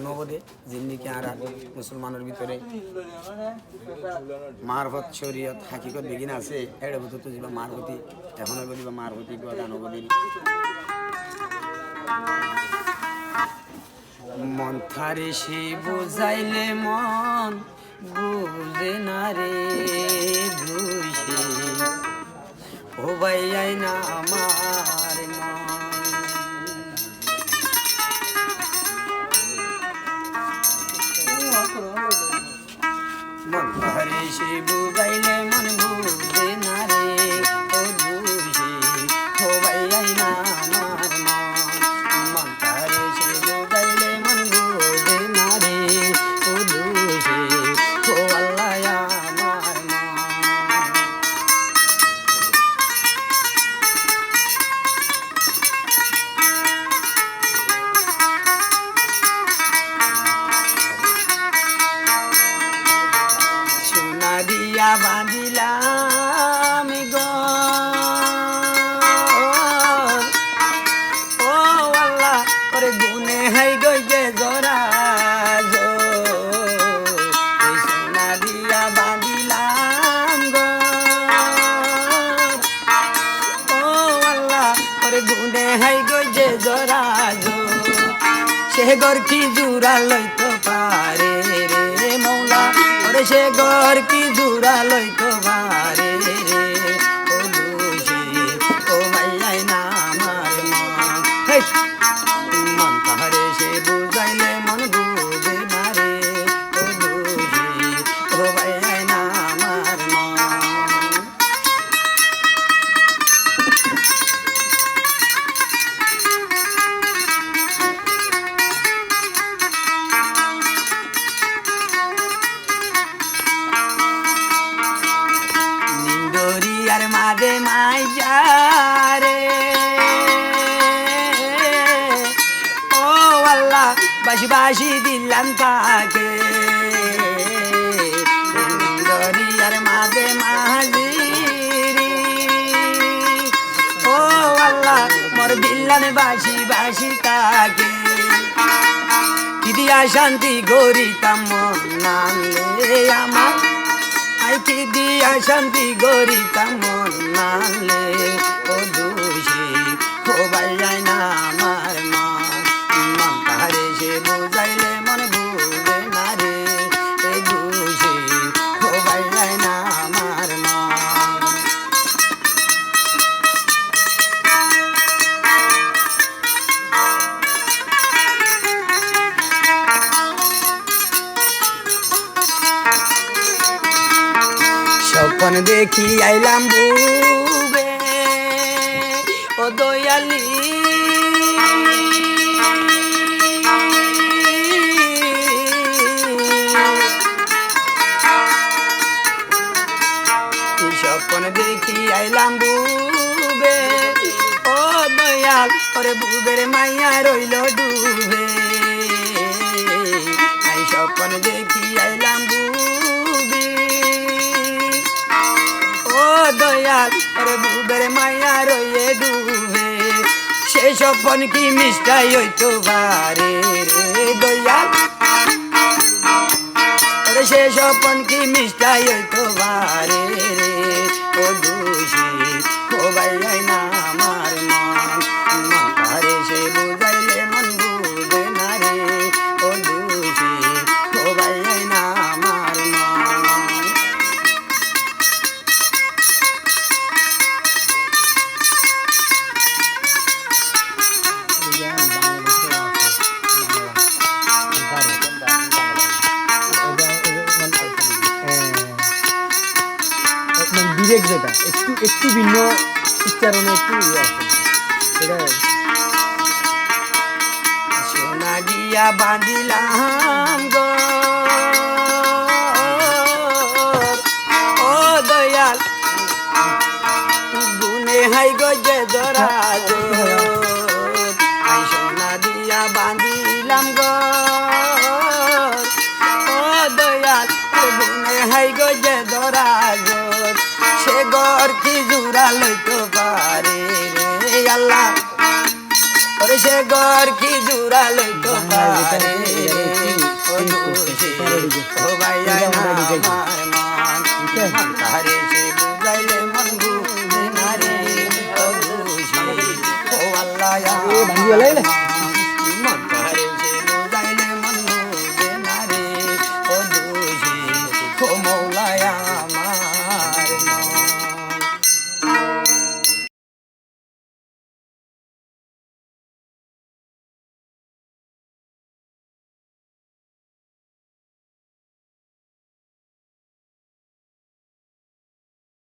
নবদে জিন্দিকে আর মুসলমানের ভিতরে মারফত শরীয়ত হাকিকত বেগিন আছে এড়ে বছর তো যাবা মারফতি এখন বলিবা মারফতি গোয়া নবদিন মন থারে সে বুঝাইলে মন বুঝে না রে দুইশে ও ভাই না আমার মন থারে সে বুঝাইলে মন বুঝে না রে ও দুইশে ও ভাই না আমার মন থারে সে বুঝাইলে মন বুঝে না রে ও দুইশে ও আল্লাহ আমার সোনা দিয়া বাঁধিলাম গো ও আল্লাহ করে গুনে হাই গইছে জরা সোনা দিয়া বাঁধিলাম গো ও আল্লাহ করে গুনে হাই গইছে জরা সে গর কি জুরা লইতে পারে রে মৌলা ওরে সে গর কি জুরা লইতে পারে রে ও লুসি ও মাইয়াই না আমার মন তাহারে সে বুঝাইলে মন বুঝে না রে ও লুসি ও মাইয়াই না আমার নিন্দরিয়ার মাঝে মাই যারে ও আল্লাহ বাসি বাসি দিলাম তাকে নিন্দরিয়ার মাঝে মাঝিরি ও আল্লাহ মোর দিল্লানে বাসি বাসি তাকে কি দিয়া শান্তি গরিতাম মন নামলে আমার আই কি দিয়া শান্তি গরিতাম মন নামলে ও দোষী ও ভাইয়াই না আমার মন তাহারে সে বুঝাইলে মন বুঝে না রে এ দোষী ও ভাইয়াই না আমার স্বপ্ন দেখি আইলাম বুবে ও দয়ালি স্বপ্ন দেখি আইলাম বুবে ও দয়াল ওরে বুবের মাইয়া রইল ডুবে আই স্বপ্ন দেখি আইলাম বুবে ও দয়াল ওরে বুবের মাইয়া রইয়ে ডুবে সে স্বপ্ন কি মিষ্টাই হইতো বারে রে দয়াল ওরে সে স্বপ্ন কি মিষ্টাই হইতো বারে রে ও দোষী ও ভাইয়াই না আমার মন তারে সে বুঝাইলে মন বুঝে না রে ও দোষী ও ভাইয়াই না আমার ডিরেক্ট যেটা একটু একটু ভিন্ন উচ্চারণে একটু এটা সোনা দিয়া বাঁধিলাম গো ও দয়াল গুনে হাই গজে ধরা সোনা দিয়া বাঁধিলাম গো ও দয়াল গুনে হাই গজে ধরা সে গর কি জুরা লইতে পারে রে আল্লাহ ওরে সে গর আমার কি জুড়ালে তো পারে ও দোষী ও ভাইয়া আমার মান তারে সে বুঝাইলে মন বুঝে না রে ও দোষী ও আল্লাহ ভাঙ্গি গেলে